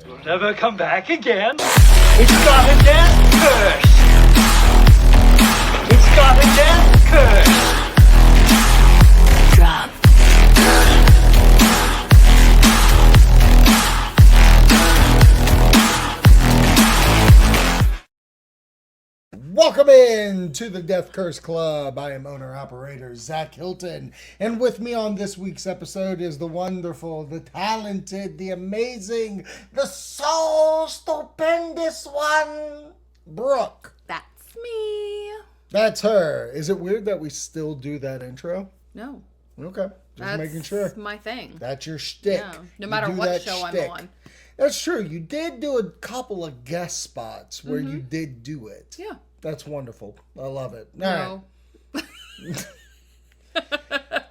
Will never come back again. It's got a death curse. It's got a death curse. Drop. Welcome in to the Death Curse Club. I am owner-operator Zach Hilton, and with me on this week's episode is the wonderful, the talented, the amazing, the so stupendous one, Brooke. That's me. That's her. Is it weird that we still do that intro? No. Okay, just That's making sure. my thing. That's your shtick. Yeah. No You matter do what that show shtick. I'm on. That's true. You did do a couple of guest spots where you did do it. Yeah. That's wonderful. I love it. All No. right.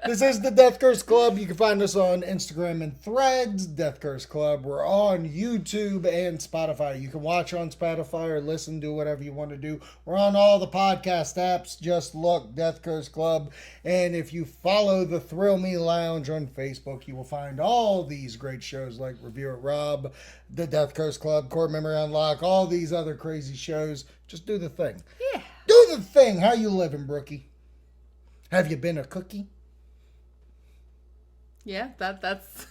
This is the Death Curse Club. You can find us on Instagram and Threads, Death Curse Club. We're on YouTube and Spotify. You can watch on Spotify or listen, do whatever you want to do. We're on all the podcast apps. Just look, Death Curse Club. And if you follow the Thrill Me Lounge on Facebook, you will find all these great shows like Review It Rob, the Death Curse Club, Core Memory Unlock, all these other crazy shows. Just do the thing. Yeah. Do the thing. How you living, Brookie? Have you been a cookie? Yeah, that's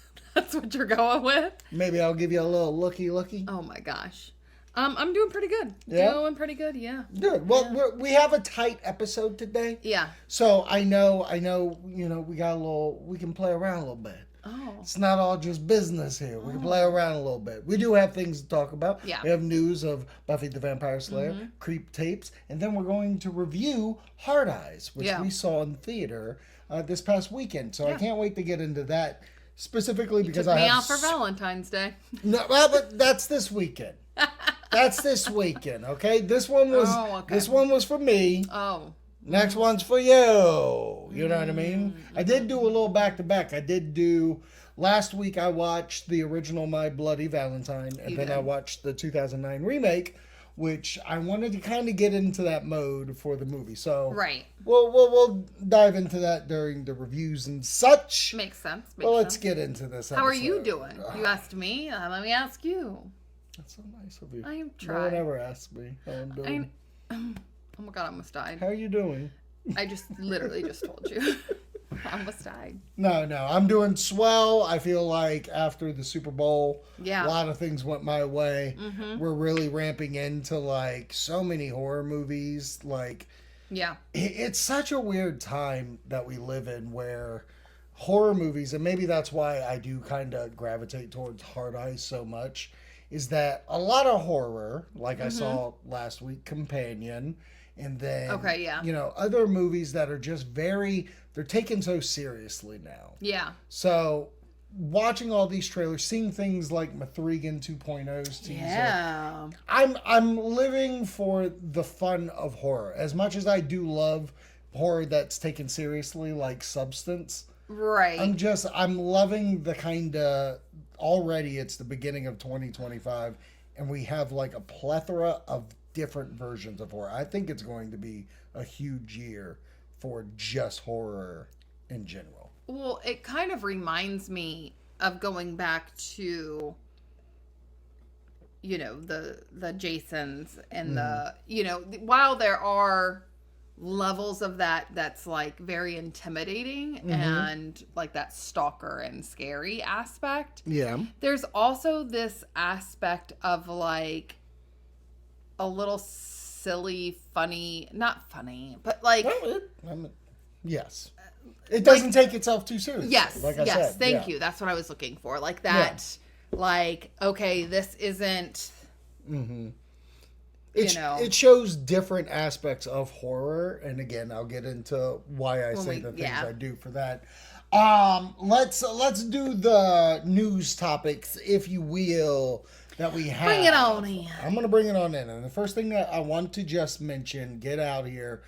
what you're going with. Maybe I'll give you a little looky. Oh my gosh. I'm doing pretty good. Yeah? Doing pretty good, yeah. Good. Well, we have a tight episode today. Yeah. So I know, we got a little, we can play around a little bit. Oh. It's not all just business here. We can play around a little bit. We do have things to talk about. Yeah. We have news of Buffy the Vampire Slayer, creep tapes, and then we're going to review Hard Eyes, which we saw in theater this past weekend. So I can't wait to get into that specifically because Took I me have out for Valentine's Day. No, well, but that's this weekend. That's this weekend, okay? This one was This one was for me. Oh. Next one's for you. You know what I mean? I did do a little back-to-back. I did do... Last week I watched the original My Bloody Valentine, and then I watched the 2009 remake, which I wanted to kind of get into that mode for the movie. So Right. we'll dive into that during the reviews and such. Makes sense. Well, let's get into this How are you episode. doing? You asked me. Let me ask you. That's so nice of you. I am No one trying. ever asked me how I'm doing. Oh my god, I almost died. How are you doing? I just literally just told you. I almost died. No, I'm doing swell. I feel like after the Super Bowl, Yeah. a lot of things went my way. Mm-hmm. We're really ramping into like so many horror movies. Like, Yeah. it's such a weird time that we live in where horror movies, and maybe that's why I do kind of gravitate towards Hard Eyes so much, is that a lot of horror, like I saw last week, Companion, and then, other movies that are just they're taken so seriously now. Yeah. So, watching all these trailers, seeing things like Mathregan 2.0's teaser, Yeah. I'm living for the fun of horror. As much as I do love horror that's taken seriously, like Substance, Right. I'm loving the kind of, already it's the beginning of 2025, and we have like a plethora of different versions of horror. I think it's going to be a huge year for just horror in general. Well, it kind of reminds me of going back to, the Jasons and while there are levels of that's like very intimidating and like that stalker and scary aspect. Yeah. There's also this aspect of like a little silly, funny, not funny, but like... Yes. It doesn't take itself too seriously. Yes, like I said. Thank you. That's what I was looking for. Like that, like, okay, this isn't... It shows different aspects of horror, and again, I'll get into why I say the things I do for that. Let's do the news topics, if you will, that we have. Bring it on in. I'm gonna bring it on in, and the first thing that I want to just mention, get out here,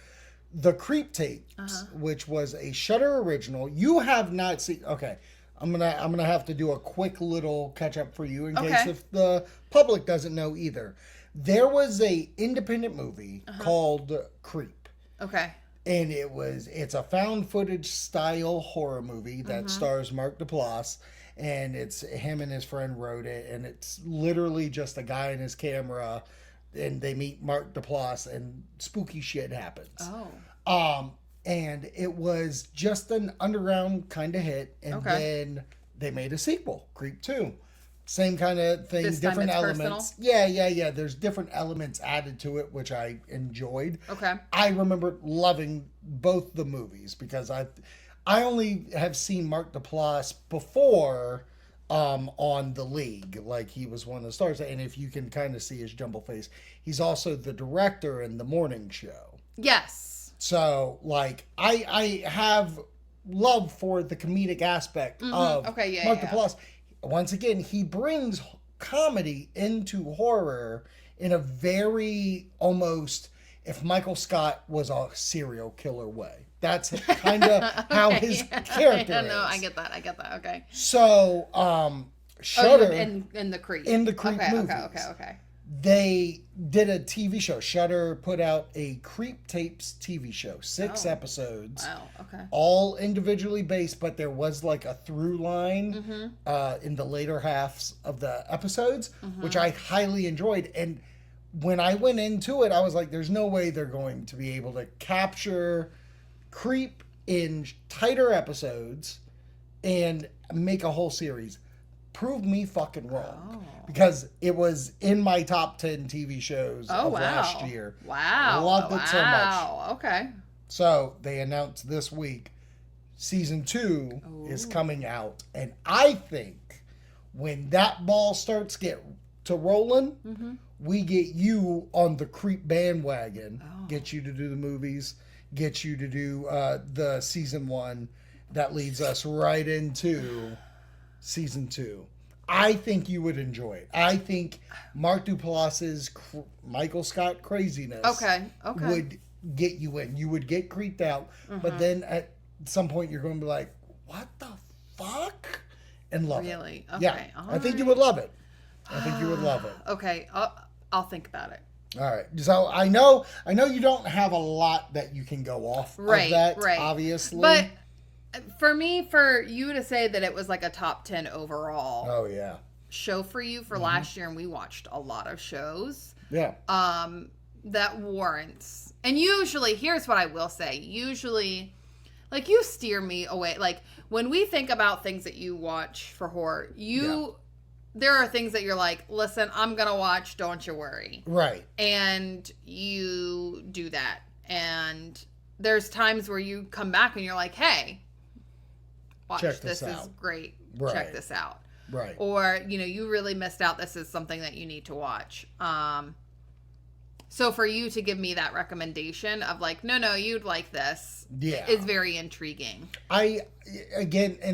the Creep Tapes, which was a Shudder original. You have not seen. Okay, I'm gonna have to do a quick little catch up for you in case if the public doesn't know either. There was a independent movie called Creep. Okay. And it's a found footage style horror movie that stars Mark Duplass. and it's him and his friend wrote it, and it's literally just a guy and his camera, and they meet Mark Duplass, and spooky shit happens. And it was just an underground kind of hit, and then they made a sequel, Creep 2. Same kind of thing, This time different it's elements. personal? Yeah. There's different elements added to it, which I enjoyed. Okay. I remember loving both the movies because I only have seen Mark Duplass before on The League. Like, he was one of the stars, and if you can kind of see his jumble face, he's also the director in The Morning Show. Yes. So, like, I have love for the comedic aspect of Mark Duplass. Once again, he brings comedy into horror in a very almost, if Michael Scott was a serial killer way. That's kind of how his character is. No, I get that. Okay. So, Shudder in the Creep. in the Creep movies. Okay. They did a TV show. Shudder put out a Creep Tapes TV show, 6 episodes. Wow, okay. All individually based, but there was like a through line in the later halves of the episodes, which I highly enjoyed. And when I went into it, I was like, there's no way they're going to be able to capture Creep in tighter episodes and make a whole series. Prove me fucking wrong. Because it was in my top 10 TV shows of last year. Wow. I loved it so much. Wow. Okay. So they announced this week season 2 is coming out. And I think when that ball starts to rolling, we get you on the Creep bandwagon. Get you to do the movies. Get you to do the season 1. That leads us right into season 2. I think you would enjoy it. I think Mark Duplass's Michael Scott craziness would get you in. You would get creeped out, but then at some point you're going to be like, what the fuck? And love it. Really? Okay. Yeah, I think you would love it. Okay, I'll think about it. All right. So I know you don't have a lot that you can go off of that, obviously. But for me, for you to say that it was like a top 10 overall show for you for last year, and we watched a lot of shows. Yeah. That warrants. And usually, here's what I will say. Usually, like, you steer me away. Like, when we think about things that you watch for horror, there are things that you're like, listen, I'm going to watch, don't you worry. Right. And you do that. And there's times where you come back and you're like, hey, watch, this is great. Right. Check this out. Right. Or, you really missed out. This is something that you need to watch. So for you to give me that recommendation of like, no, you'd like this, is very intriguing. And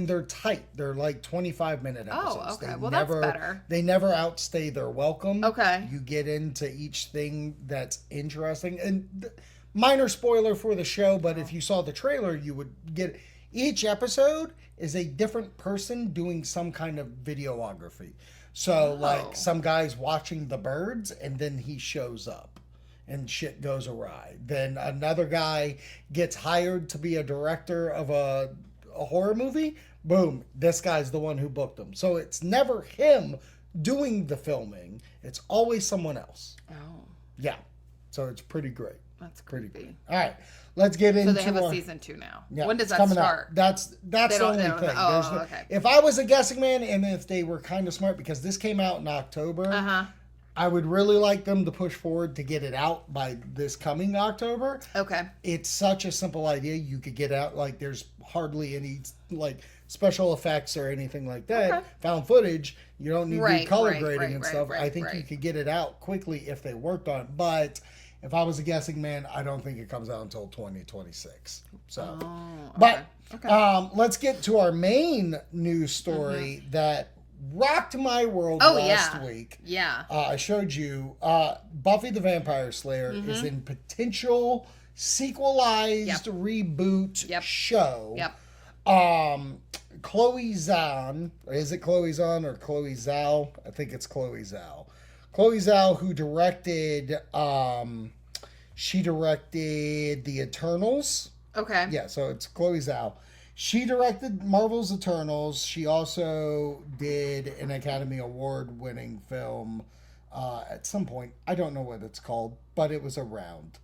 they're tight. They're like 25-minute episodes. Oh, okay. That's better. They never outstay their welcome. Okay. You get into each thing that's interesting. And minor spoiler for the show, but if you saw the trailer, you would get each episode is a different person doing some kind of videography. So like some guy's watching the birds and then he shows up and shit goes awry. Then another guy gets hired to be a director of a horror movie. Boom, this guy's the one who booked him. So it's never him doing the filming. It's always someone else. Oh. Yeah. So it's pretty great. That's creepy. Pretty great. All right. Let's get into. So they have a season 2 now. Yeah, when does that start? Out. That's the only thing. Okay. If I was a guessing man, and if they were kind of smart, because this came out in October, I would really like them to push forward to get it out by this coming October. Okay. It's such a simple idea. You could get out, like, there's hardly any like special effects or anything like that. Okay. Found footage. You don't need to do color grading and stuff. I think you could get it out quickly if they worked on it. But if I was a guessing man, I don't think it comes out until 2026. So, but let's get to our main news story that rocked my world last week. Yeah. I showed you Buffy the Vampire Slayer is in potential sequelized reboot show. Yep. Chloe Zhao, is it Chloe Zhao or Chloe Zhao? I think it's Chloe Zhao. Chloe Zhao, who directed, she directed The Eternals. Okay. Yeah, so it's Chloe Zhao. She directed Marvel's Eternals. She also did an Academy Award winning film at some point. I don't know what it's called, but it was around.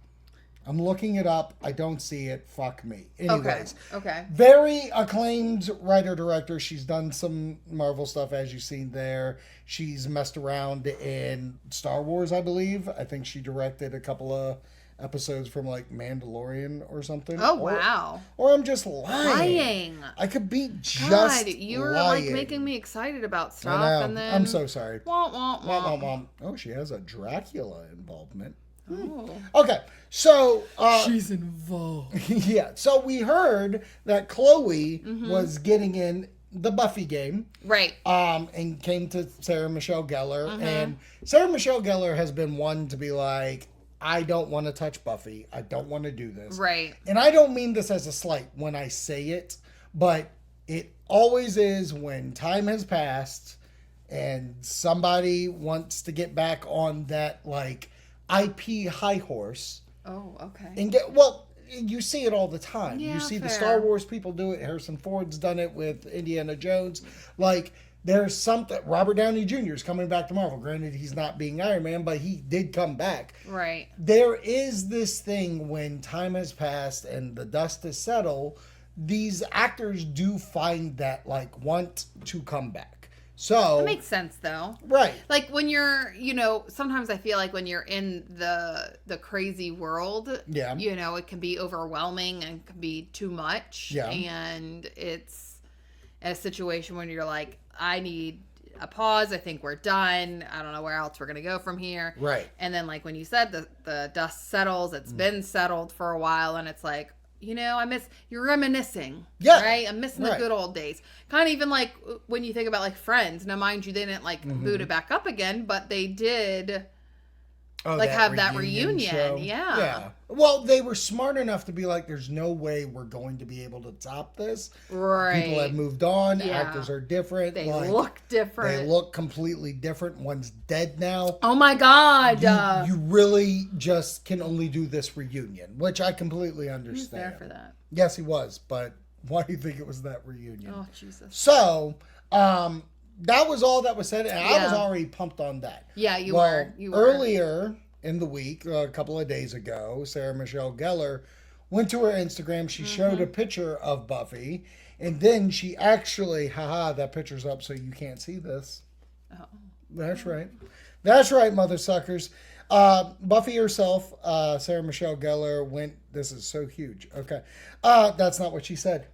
I'm looking it up. I don't see it. Fuck me. Anyways. Okay. Very acclaimed writer-director. She's done some Marvel stuff, as you've seen there. She's messed around in Star Wars, I believe. I think she directed a couple of episodes from, like, Mandalorian or something. Oh, wow. Or I'm just lying. I could be just God, you were, lying. like, making me excited about stuff. I know. And then... I'm so sorry. Womp, womp, womp. Oh, she has a Dracula involvement. Oh. Okay, so she's involved. Yeah, so we heard that Chloe was getting in the Buffy game, right? And came to Sarah Michelle Gellar, and Sarah Michelle Gellar has been one to be like, I don't want to touch Buffy. I don't want to do this, right? And I don't mean this as a slight when I say it, but it always is when time has passed and somebody wants to get back on that, like, IP high horse. Oh, okay. And get, well, you see it all the time. Yeah, you see fair. the Star Wars people do it. Harrison Ford's done it with Indiana Jones. Like, there's something. Robert Downey Jr. is coming back to Marvel. Granted, he's not being Iron Man, but he did come back. Right. There is this thing when time has passed and the dust has settled, these actors do find that, like, want to come back. So that makes sense, though. Right. Like, when you're, sometimes I feel like when you're in the crazy world, yeah, it can be overwhelming and can be too much. Yeah. And it's a situation when you're like, I need a pause. I think we're done. I don't know where else we're going to go from here. Right. And then, like, when you said the dust settles, it's been settled for a while, and it's like, you're reminiscing. Yeah. Right? I'm missing the good old days. Kind of even like when you think about, like, Friends. Now, mind you, they didn't, like, boot it back up again, but they did, have that reunion. Show. Yeah. Yeah. Well, they were smart enough to be like, there's no way we're going to be able to top this. Right. People have moved on. Yeah. Actors are different. They look different. They look completely different. One's dead now. Oh, my God. You really just can only do this reunion, which I completely understand. He was there for that. Yes, he was. But why do you think it was that reunion? Oh, Jesus. So, that was all that was said. And I was already pumped on that. Yeah, you were. Earlier in the week, a couple of days ago, Sarah Michelle Gellar went to her Instagram. She showed a picture of Buffy. And then she actually, that picture's up so you can't see this. Oh. That's right. That's right, mother suckers. Buffy herself, Sarah Michelle Gellar, went, this is so huge. Okay. That's not what she said.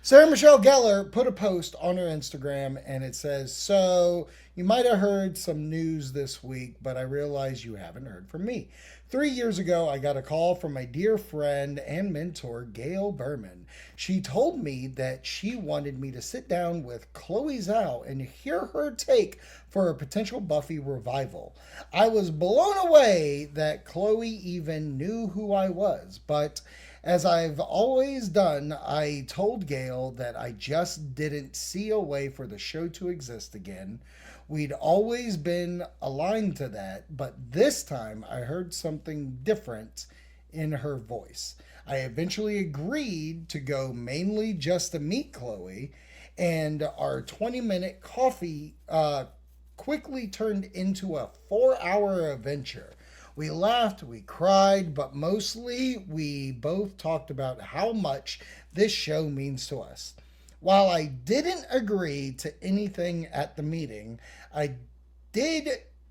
Sarah Michelle Gellar put a post on her Instagram and it says, so you might have heard some news this week, but I realize you haven't heard from me. 3 years ago, I got a call from my dear friend and mentor, Gail Berman. She told me that she wanted me to sit down with Chloe Zhao and hear her take for a potential Buffy revival. I was blown away that Chloe even knew who I was, but as I've always done, I told Gail that I just didn't see a way for the show to exist again. We'd always been aligned to that, but this time I heard something different in her voice. I eventually agreed to go mainly just to meet Chloe, and our 20-minute coffee quickly turned into a 4-hour adventure. We laughed, we cried, but mostly we both talked about how much this show means to us. While I didn't agree to anything at the meeting, I did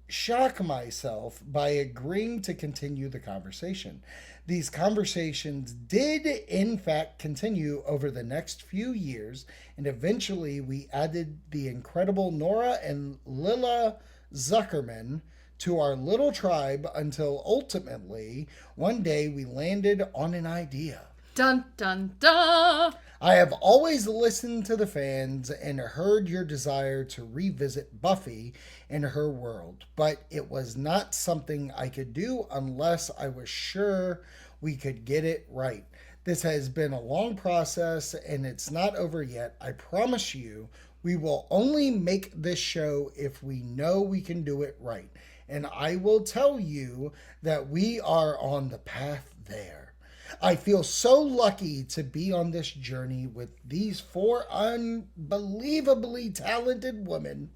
shock myself by agreeing to continue the conversation. These conversations did, in fact, continue over the next few years, and eventually we added the incredible Nora and Lila Zuckerman to our little tribe until ultimately, one day we landed on an idea. Dun, dun, dun! I have always listened to the fans and heard your desire to revisit Buffy and her world, but it was not something I could do unless I was sure we could get it right. This has been a long process and it's not over yet. I promise you, we will only make this show if we know we can do it right. And I will tell you that we are on the path there. I feel so lucky to be on this journey with these 4 unbelievably talented women,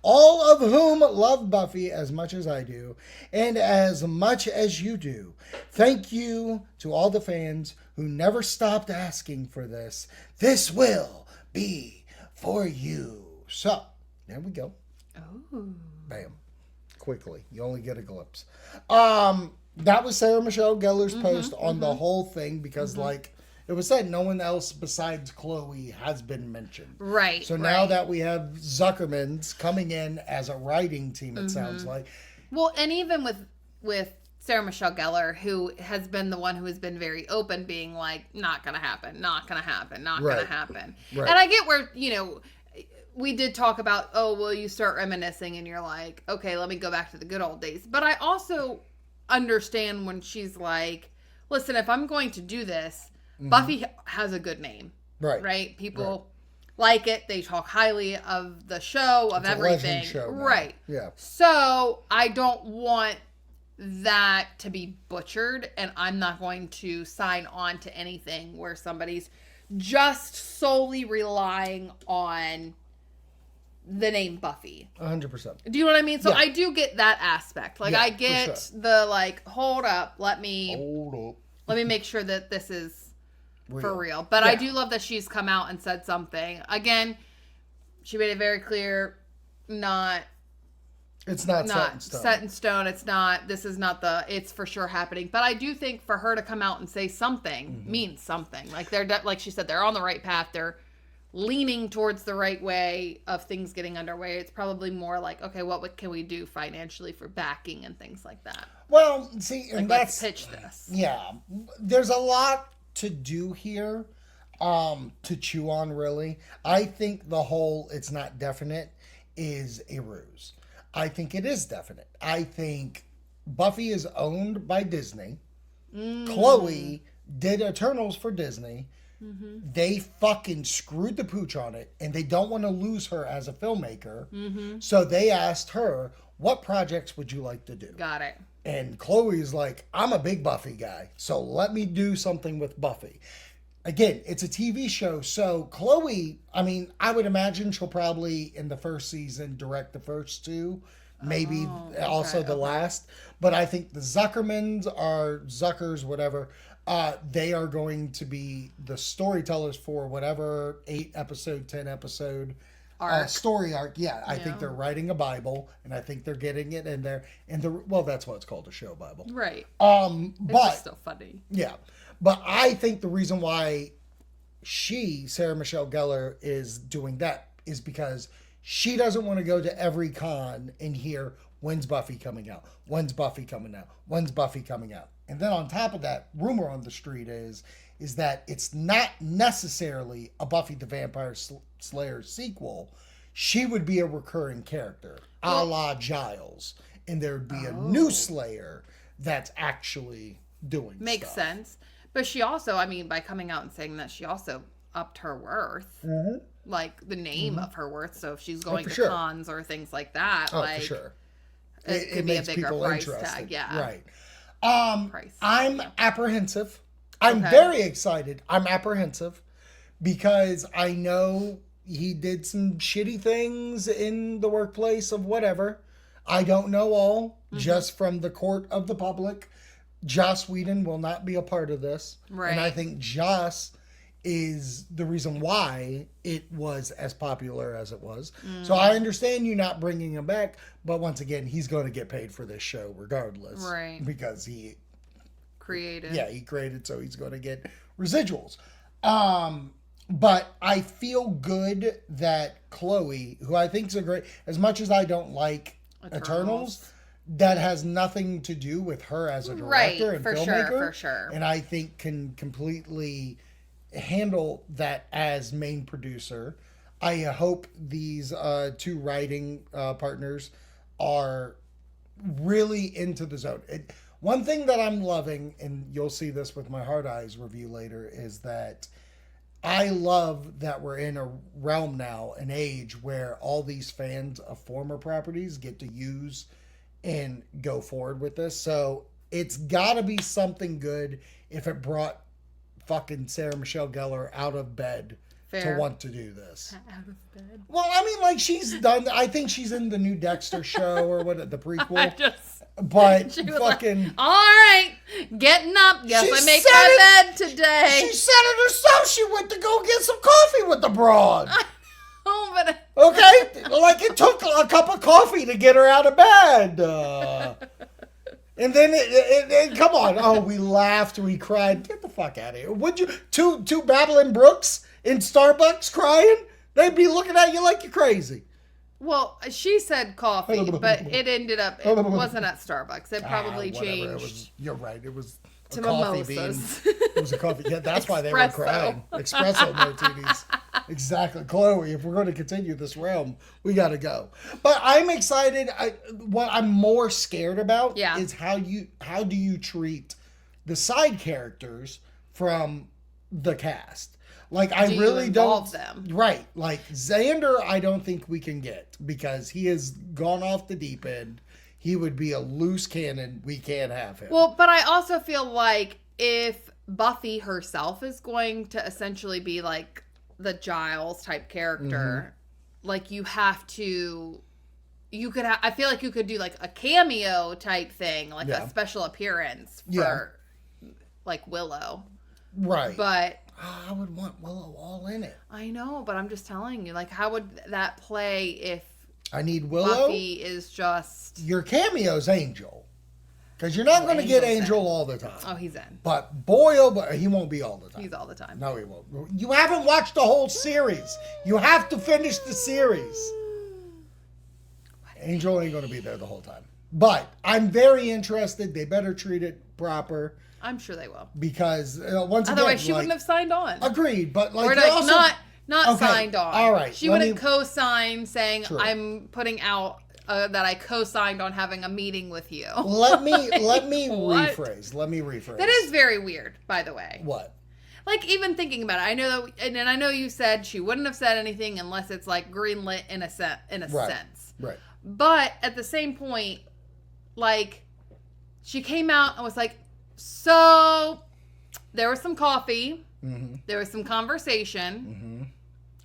all of whom love Buffy as much as I do, and as much as you do. Thank you to all the fans who never stopped asking for this. This will be for you. So, there we go. Oh. Bam. Quickly. You only get a glimpse. That was Sarah Michelle Gellar's post on the whole thing because, like it was said, no one else besides Chloe has been mentioned. Right. So now that we have Zuckerman's coming in as a writing team, it sounds like. Well, and even with Sarah Michelle Gellar, who has been the one who has been very open, being like, not going to happen, not going to happen, not going to happen. Right. And I get where, we did talk about, you start reminiscing and you're like, okay, let me go back to the good old days. But I also understand when she's like, listen, if I'm going to do this, Buffy has a good name. Right? People like it. They talk highly of the show, of everything. Show now. Right. Yeah. So I don't want that to be butchered, and I'm not going to sign on to anything where somebody's just solely relying on the name Buffy. 100%. Do you know what I mean? So I do get that aspect. Like, I get the, like, hold up, let me make sure that this is for real. But I do love that she's come out and said something. Again, she made it very clear, it's not set in stone. Set in stone. This is not it's for sure happening. But I do think for her to come out and say something means something. Like, like she said, they're on the right path. They're leaning towards the right way of things getting underway. It's probably more like, okay, what can we do financially for backing and things like that? Well, see, and let's pitch this. Yeah. There's a lot to do here, to chew on, really. I think the whole it's not definite is a ruse. I think it is definite. I think Buffy is owned by Disney. Chloe did Eternals for Disney. They fucking screwed the pooch on it, and they don't want to lose her as a filmmaker. So they asked her, what projects would you like to do? Got it. And Chloe's like, I'm a big Buffy guy, so let me do something with Buffy. Again, it's a TV show, so Chloe, I mean, I would imagine she'll probably, in the first season, direct the first 2. Maybe also the last. But I think the Zuckers, whatever, they are going to be the storytellers for whatever 8-episode, 10-episode story arc. Yeah, I think they're writing a Bible, and I think they're getting it in there. And that's why it's called a show Bible. Right. But it's still funny. Yeah. But I think the reason why Sarah Michelle Gellar, is doing that is because she doesn't want to go to every con and hear, when's Buffy coming out? When's Buffy coming out? When's Buffy coming out? And then on top of that, rumor on the street is that it's not necessarily a Buffy the Vampire Slayer sequel. She would be a recurring character, a la Giles. And there would be a new Slayer that's actually doing Makes stuff. sense. But she also, I mean, by coming out and saying that, she also upped her worth. Like, the name of her worth. So if she's going to cons or things like that, for sure. It could be a bigger price tag. Yeah. Right. I'm apprehensive. I'm very excited. I'm apprehensive because I know he did some shitty things in the workplace of whatever. I don't know all, just from the court of the public. Joss Whedon will not be a part of this. Right. And I think Joss is the reason why it was as popular as it was. So I understand you not bringing him back, but once again, he's going to get paid for this show regardless. Right. Because he created. Yeah, he created, so he's going to get residuals. But I feel good that Chloe, who I think is a great, as much as I don't like Eternals, that has nothing to do with her as a director and filmmaker. For sure. And I think can completely handle that as main producer. I hope these 2 writing partners are really into the zone. One thing that I'm loving, and you'll see this with my Hard Eyes review later, is that I love that we're in a realm now, an age where all these fans of former properties get to use and go forward with this. So it's got to be something good if it brought fucking Sarah Michelle Gellar out of bed to want to do this. Out of bed. Well, I mean, like, she's done. I think she's in the new Dexter show or what, the prequel. But fucking. Like, all right, getting up. Guess I make my bed today. She said it herself. She went to go get some coffee with the broad. Oh, but Okay? Like, it took a cup of coffee to get her out of bed. And then, come on. Oh, we laughed. We cried. Get the fuck out of here. Would you? Two babbling Brooks in Starbucks crying? They'd be looking at you like you're crazy. Well, she said coffee, but it ended up, it wasn't at Starbucks. It probably changed. You're right. It was to a coffee bean. mimosas. It was a coffee. Yeah, that's why they were crying. Espresso martinis. Exactly. Chloe, if we're going to continue this realm, we got to go. But I'm excited. What I'm more scared about is how do you treat the side characters from the cast? Like, I really don't. Them. Right. Like, Xander, I don't think we can get because he has gone off the deep end. He would be a loose cannon. We can't have him. Well, but I also feel like if Buffy herself is going to essentially be like the Giles type character, like you have to. I feel like you could do like a cameo type thing, like a special appearance for like Willow. Right. But I would want Willow all in it. I know, but I'm just telling you, like, how would that play if I need Willow? Buffy is just your cameo's Angel, because you're not going to get Angel all the time. Oh, he's in. But boy, oh boy, he won't be all the time. He's all the time. No, he won't. You haven't watched the whole series. You have to finish the series. Angel ain't going to be there the whole time. But I'm very interested. They better treat it proper. I'm sure they will. Because once again, otherwise she wouldn't have signed on. Agreed, but like, or like also, not signed on. All right, she wouldn't co-sign saying True. I'm putting out that I co-signed on having a meeting with you. Let me rephrase. Let me rephrase. That is very weird, by the way. What? Like, even thinking about it, I know that, and I know you said she wouldn't have said anything unless it's like greenlit in a sense. Right. But at the same point, like, she came out and was like, so there was some coffee. There was some conversation.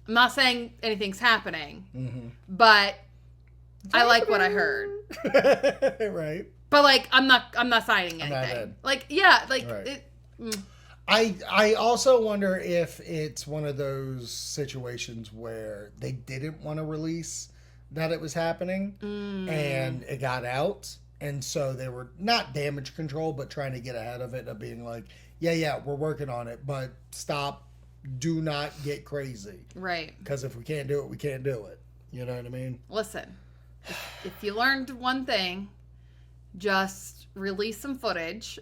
I'm not saying anything's happening, but I like what I heard. Right. But like, I'm not signing anything. Like, yeah, like right. I also wonder if it's one of those situations where they didn't want to release that it was happening and it got out. And so they were not damage control, but trying to get ahead of it, of being like, yeah, we're working on it, but stop. Do not get crazy. Right. Because if we can't do it, we can't do it. You know what I mean? Listen, if you learned one thing, just release some footage.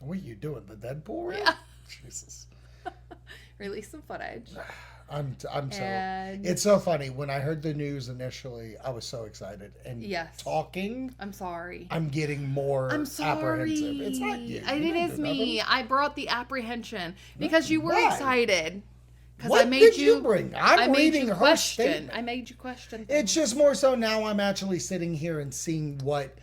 What are you doing? The Deadpool? Right? Yeah. Jesus. Release some footage. I'm so. It's so funny. When I heard the news initially, I was so excited. And talking. I'm sorry. I'm getting more apprehensive. It's not you. It is me. I brought the apprehension because you were excited. What did you bring? I'm reading her statement. I made you question things. It's just more so now I'm actually sitting here and seeing what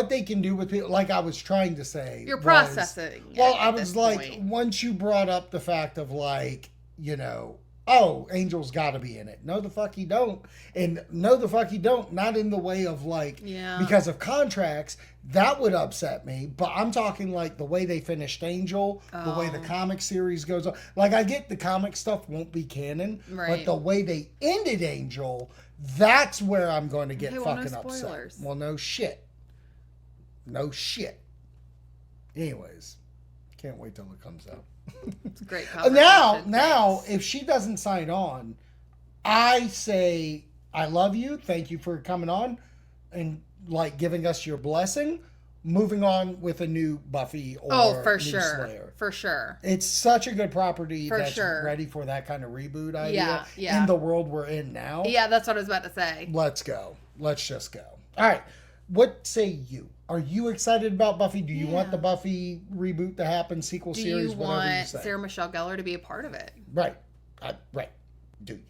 they can do with people. Like I was trying to say. You're processing. Well, I was like, once you brought up the fact of like, you know, oh, Angel's got to be in it. No, the fuck he don't. And no, the fuck he don't. Not in the way of like, because of contracts, that would upset me. But I'm talking like the way they finished Angel, the way the comic series goes on. Like I get the comic stuff won't be canon, but the way they ended Angel, that's where I'm going to get fucking upset. Well, no shit. No shit. Anyways, can't wait till it comes out. It's a great now, if she doesn't sign on, I say, I love you. Thank you for coming on and like giving us your blessing. Moving on with a new Buffy or for new sure. Slayer. For sure. It's such a good property that's ready for that kind of reboot idea in the world we're in now. Yeah, that's what I was about to say. Let's go. Let's just go. All right. What say you? Are you excited about Buffy? Do you want the Buffy reboot to happen, sequel series, whatever you say? Do you want Sarah Michelle Gellar to be a part of it? Right. Right. Do you?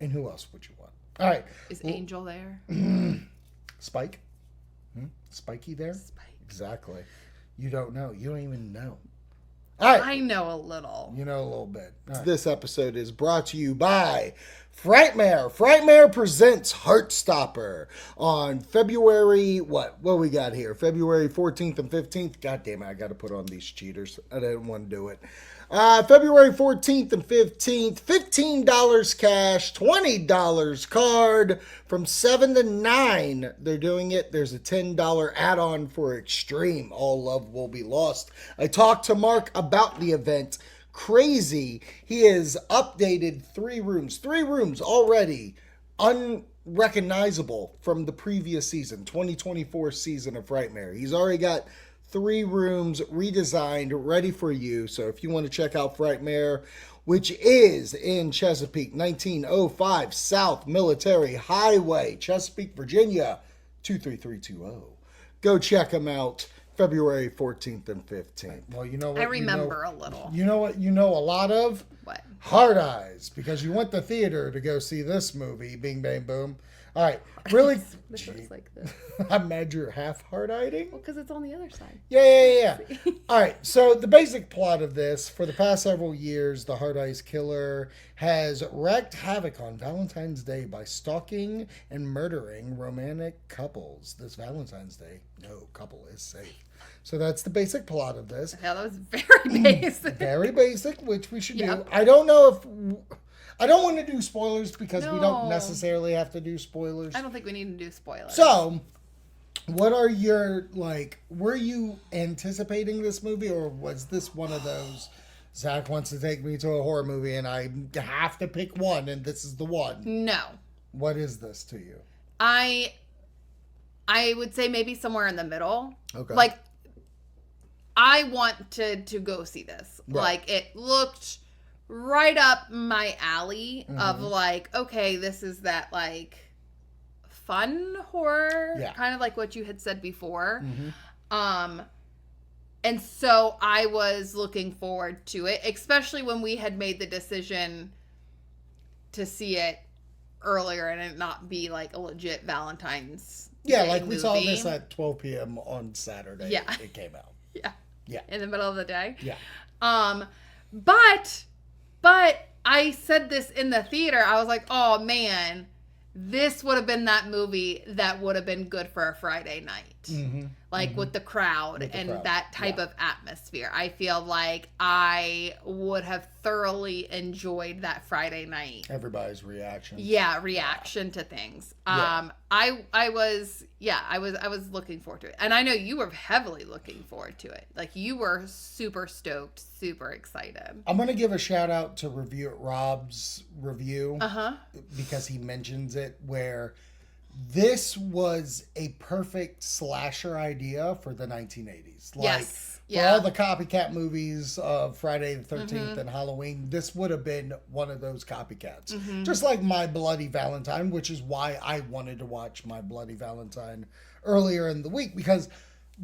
And who else would you want? All right. Is Angel there? Spike? Spiky there? Spike. Exactly. You don't know. You don't even know. All right. I know a little. You know a little bit. Right. This episode is brought to you by FRIGHTMARE. FRIGHTMARE presents Heartstopper on February, what we got here? February 14th and 15th. God damn it, I got to put on these cheaters. I didn't want to do it. February 14th and 15th, $15 cash, $20 card from 7 to 9. They're doing it. There's a $10 add-on for Extreme. All love will be lost. I talked to Mark about the event. Crazy. He has updated 3 rooms already unrecognizable from the previous season, 2024 season of FRIGHTMARE. He's already got 3 rooms redesigned, ready for you. So if you want to check out FRIGHTMARE, which is in Chesapeake, 1905 South Military Highway, Chesapeake, Virginia, 23320. Go check them out. February 14th and 15th. Well, you know what? I remember a little. You know what? You know a lot of? What? Hard Eyes, because you went to theater to go see this movie, Bing Bang Boom. All right, really? This looks like this. I'm mad you're half hard-eyed. Well, because it's on the other side. Yeah. All right, so the basic plot of this, for the past several years, the Hard Eyes Killer has wreaked havoc on Valentine's Day by stalking and murdering romantic couples. This Valentine's Day, no couple is safe. So that's the basic plot of this. Yeah, that was very basic. Very basic, which we should Yep. do. I don't know if... I don't want to do spoilers because we don't No. necessarily have to do spoilers. I don't think we need to do spoilers. So, what are your, were you anticipating this movie, or was this one of those, Zach wants to take me to a horror movie and I have to pick one and this is the one? No. What is this to you? I would say maybe somewhere in the middle. Okay. Like, I wanted to go see this. Right. Like, it looked right up my alley of okay, this is that fun horror, kind of like what you had said before. And so I was looking forward to it, especially when we had made the decision to see it earlier and it not be a legit Valentine's Day we movie. saw this at 12 p.m. on Saturday. Yeah. It came out. Yeah. In the middle of the day. Yeah. But I said this in the theater. I was like, oh man, this would have been that movie that would have been good for a Friday night. With the crowd that type of atmosphere. I feel like I would have thoroughly enjoyed that Friday night. Everybody's reaction. Yeah, reaction to things. I was looking forward to it. And I know you were heavily looking forward to it. You were super stoked, super excited. I'm going to give a shout out to Rob's review. Uh-huh. Because he mentions it, where this was a perfect slasher idea for the 1980s. Yes. For all the copycat movies of Friday the 13th and Halloween, this would have been one of those copycats. Just like My Bloody Valentine, which is why I wanted to watch My Bloody Valentine earlier in the week, because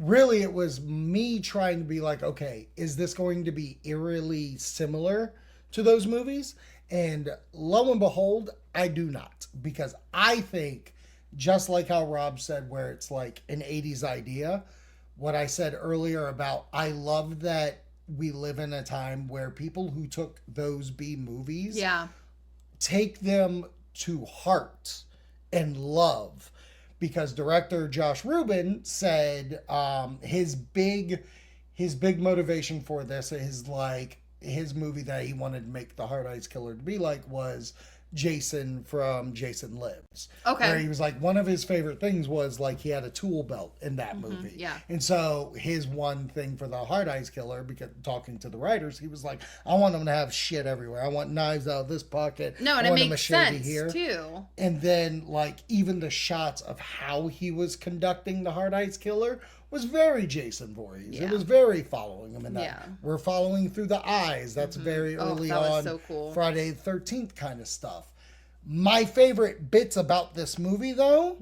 really it was me trying to be like, okay, is this going to be eerily similar to those movies? And lo and behold, I do not, because I think, just like how Rob said, where it's like an 80s idea, what I said earlier about, I love that we live in a time where people who took those B movies take them to heart and love, because director Josh Rubin said his big motivation for this is his movie that he wanted to make the Hard Eyes Killer to be like was Jason from Jason Lives. Okay. Where he was one of his favorite things was he had a tool belt in that movie. Yeah. And so his one thing for the Hard Eyes Killer, because talking to the writers, he was like, I want them to have shit everywhere. I want knives out of this pocket. No, and I it want a makes machete sense here. too. And then even the shots of how he was conducting the Hard Eyes Killer was very Jason Voorhees. Yeah. It was very following him in that. Yeah. We're following through the eyes. That's very early that was on. so cool. Friday the 13th kind of stuff. My favorite bits about this movie, though,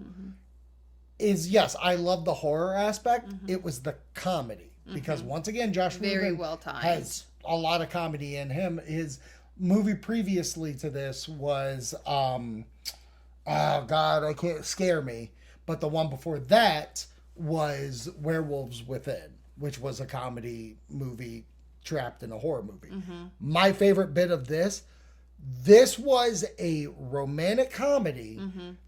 is, yes, I love the horror aspect. It was the comedy. Because once again, Josh very Rubin well timed. has a lot of comedy in him. His movie previously to this was, oh God, I can't scare me. But the one before that was Werewolves Within, which was a comedy movie trapped in a horror movie. My favorite bit of this was a romantic comedy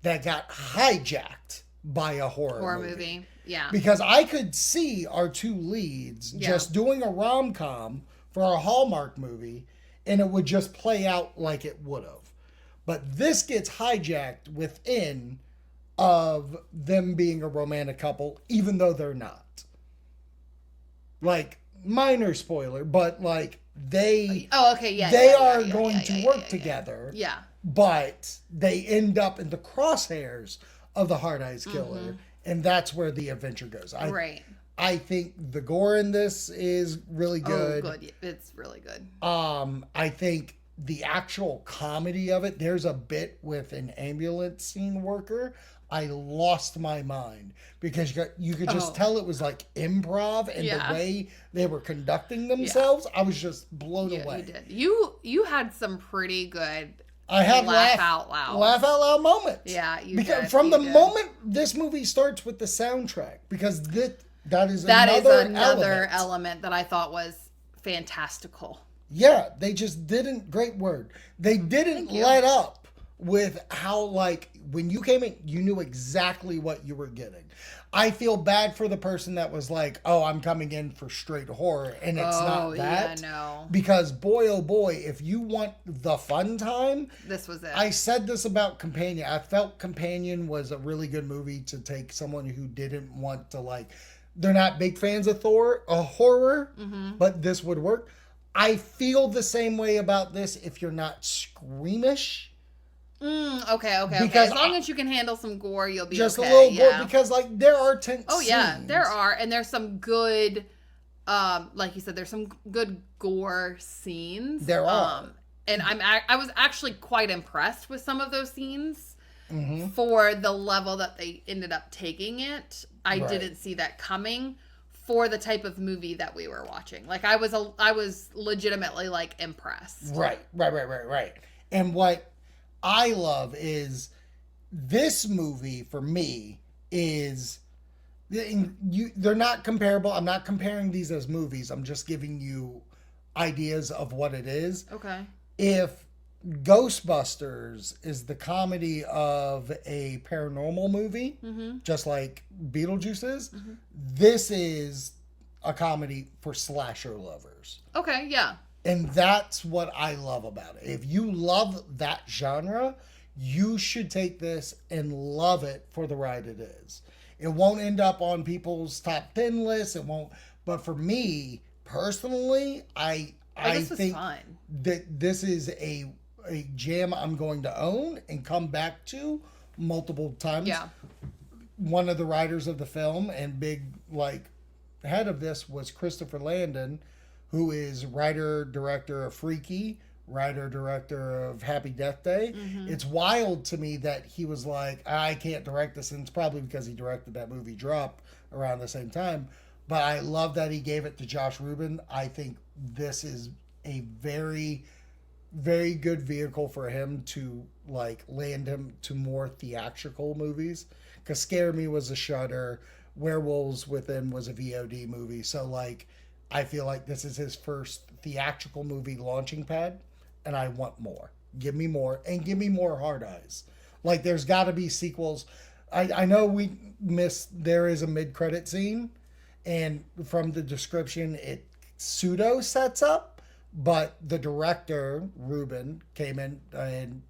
that got hijacked by a horror movie. Yeah. Because I could see our two leads just doing a rom-com for a Hallmark movie, and it would just play out like it would have. But this gets hijacked within of them being a romantic couple, even though they're not. Like, minor spoiler, but like they are going to work together. Yeah. But they end up in the crosshairs of the Hard Eyes Killer, and that's where the adventure goes. I think the gore in this is really good. Oh, good. It's really good. I think the actual comedy of it, there's a bit with an ambulance scene worker. I lost my mind because you could just tell it was like improv, and the way they were conducting themselves, I was just blown away. You did. You had some pretty good laugh out loud moments. Yeah, you because did. From the moment this movie starts with the soundtrack, because that is another element that I thought was fantastical. Yeah, they just didn't. Great word. They didn't let up with how, like, when you came in, you knew exactly what you were getting. I feel bad for the person that was like, oh, I'm coming in for straight horror, and it's not that. Yeah, no. Because boy, oh boy, if you want the fun time, this was it. I said this about Companion. I felt Companion was a really good movie to take someone who didn't want to, like, they're not big fans of horror, but this would work. I feel the same way about this if you're not squeamish. Okay. Because as long as you can handle some gore, you'll be just okay. a little gore, because like there are tense scenes. Yeah, there are, and there's some good, like you said, there's some good gore scenes. There are, and I was actually quite impressed with some of those scenes for the level that they ended up taking it. I didn't see that coming for the type of movie that we were watching. Like I was legitimately like impressed. Right. And what I love is this movie for me is they're not comparable. I'm not comparing these as movies. I'm just giving you ideas of what it is. Okay. If Ghostbusters is the comedy of a paranormal movie, just like Beetlejuice is, this is a comedy for slasher lovers. Okay, yeah. And that's what I love about it. If you love that genre, you should take this and love it for the ride it is. It won't end up on people's top 10 lists. It won't. But for me, personally, I think that this is a jam I'm going to own and come back to multiple times. Yeah. One of the writers of the film and big, like, head of this was Christopher Landon, who is writer-director of Freaky, writer-director of Happy Death Day. It's wild to me that he was like, I can't direct this, and it's probably because he directed that movie Drop around the same time. But I love that he gave it to Josh Rubin. I think this is a very, very good vehicle for him to, like, land him to more theatrical movies. Because Scare Me was a Shudder, Werewolves Within was a VOD movie. So, like, I feel like this is his first theatrical movie launching pad, and I want more. Give me more, and give me more Hard Eyes. Like, there's got to be sequels. I know we missed, there is a mid-credit scene, and from the description, it pseudo sets up, but the director, Rubin, came in and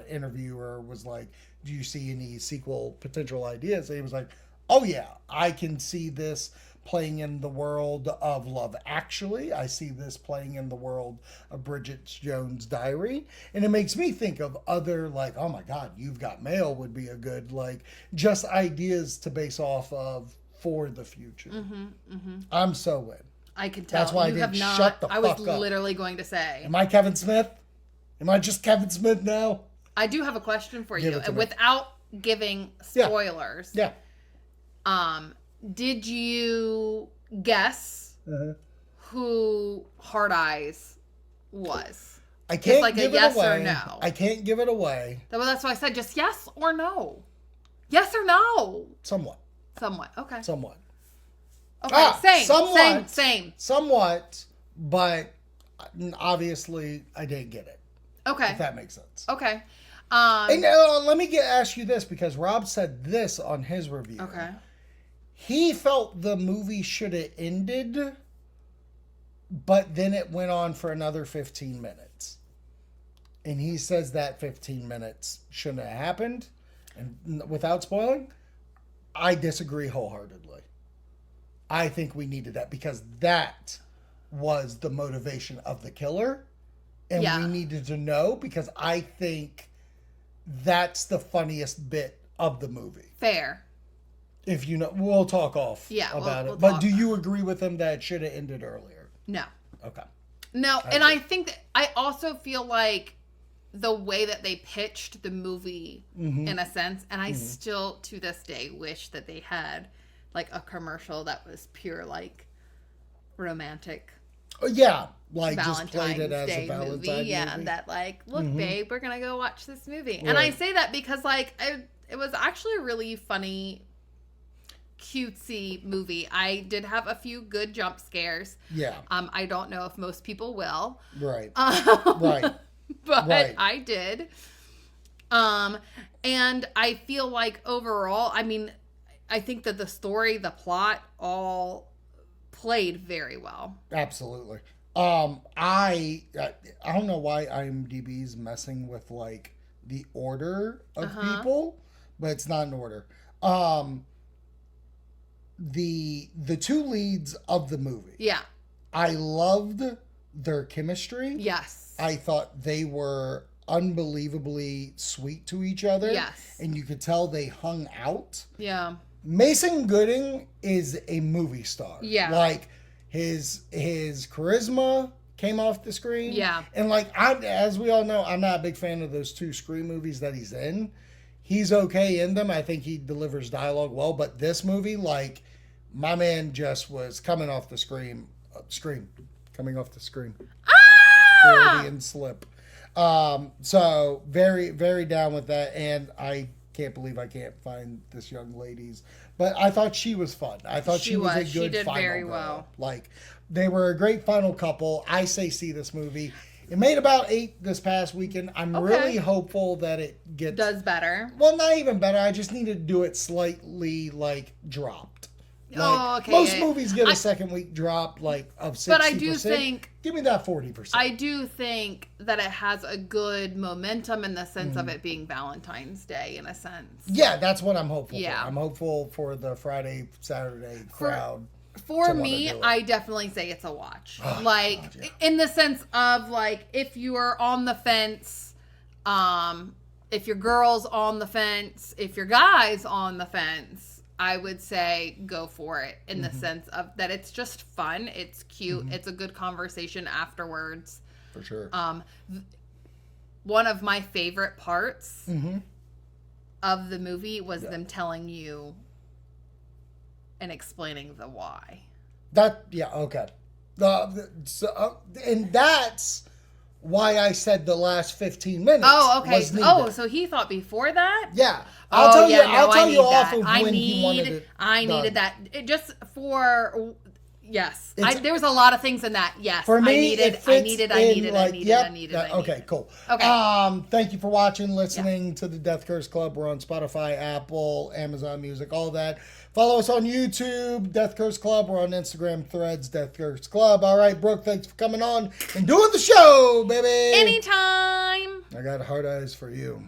interviewer was like, do you see any sequel potential ideas? And he was like, oh yeah, I can see this playing in the world of Love Actually. I see this playing in the world of Bridget Jones' Diary. And it makes me think of other, like, oh my God, You've Got Mail would be a good, like, just ideas to base off of for the future. I'm so in. I can tell. That's why you I didn't have shut the I fuck was up. literally going to say. Am I Kevin Smith? Am I just Kevin Smith now? I do have a question for Give you. it to me. Without giving spoilers. Yeah. Did you guess who Hard Eyes was? I can't like give a yes it away. or no. I can't give it away. Well, that's why I said just yes or no. Yes or no. Somewhat. Somewhat. Okay. Somewhat. Okay. Same. Somewhat. Same. Somewhat, but obviously I didn't get it. Okay. If that makes sense. Okay. And let me ask you this, because Rob said this on his review. Okay. He felt the movie should have ended, but then it went on for another 15 minutes. And he says that 15 minutes shouldn't have happened. And without spoiling, I disagree wholeheartedly. I think we needed that because that was the motivation of the killer. And we needed to know, because I think that's the funniest bit of the movie. Fair. If you know, we'll talk off about it. But do you agree with him that it should have ended earlier? No. Okay. No, I think that I also feel like the way that they pitched the movie, in a sense, and I still to this day wish that they had like a commercial that was pure like romantic. Yeah, like Valentine's just played it as Day a Valentine movie. Yeah, that like, look, babe, we're gonna go watch this movie, and I say that because like it was actually a really funny, cutesy movie. I did have a few good jump scares. Yeah. I don't know if most people will. Right. Right. But Right. I did. And I feel like overall, I mean, I think that the story, the plot, all played very well. Absolutely. I don't know why IMDb's messing with like the order of people, but it's not in order. The two leads of the movie. Yeah. I loved their chemistry. Yes. I thought they were unbelievably sweet to each other. Yes. And you could tell they hung out. Yeah. Mason Gooding is a movie star. Yeah. Like his charisma came off the screen. Yeah. And like as we all know, I'm not a big fan of those two Scream movies that he's in. He's okay in them. I think he delivers dialogue well, but this movie, like, my man just was coming off the screen. Coming off the screen. Freudian slip. So very, very down with that, and I can't believe I can't find this young lady's. But I thought she was fun. I thought she was a good She did final very girl. well. Like, they were a great final couple. I say see this movie. It made about 8 this past weekend. I'm really hopeful that it does better. Well, not even better. I just need to do it slightly, like, dropped. Like, okay. Most movies get a second week drop, like, of 60%. But I do think... Give me that 40%. I do think that it has a good momentum in the sense of it being Valentine's Day, in a sense. Yeah, that's what I'm hopeful for. Yeah. I'm hopeful for the Friday, Saturday crowd. For me, I definitely say it's a watch. Like, God, yeah. In the sense of, like, if you are on the fence, if your girl's on the fence, if your guy's on the fence, I would say go for it in the sense of that it's just fun, it's cute, it's a good conversation afterwards. For sure. One of my favorite parts of the movie was them telling you and explaining the why. Okay. And that's why I said the last 15 minutes. Oh, okay. Was needed. Oh, so he thought before that? Yeah. I'll tell you off that. of when he wanted it. I needed that. Just for... Yes. There was a lot of things in that. Yes. For me, I needed. Okay, cool. Okay. Thank you for watching, listening to the Death Curse Club. We're on Spotify, Apple, Amazon Music, all that. Follow us on YouTube, Death Curse Club. We're on Instagram, Threads, Death Curse Club. All right, Brooke, thanks for coming on and doing the show, baby. Anytime. I got hard eyes for you.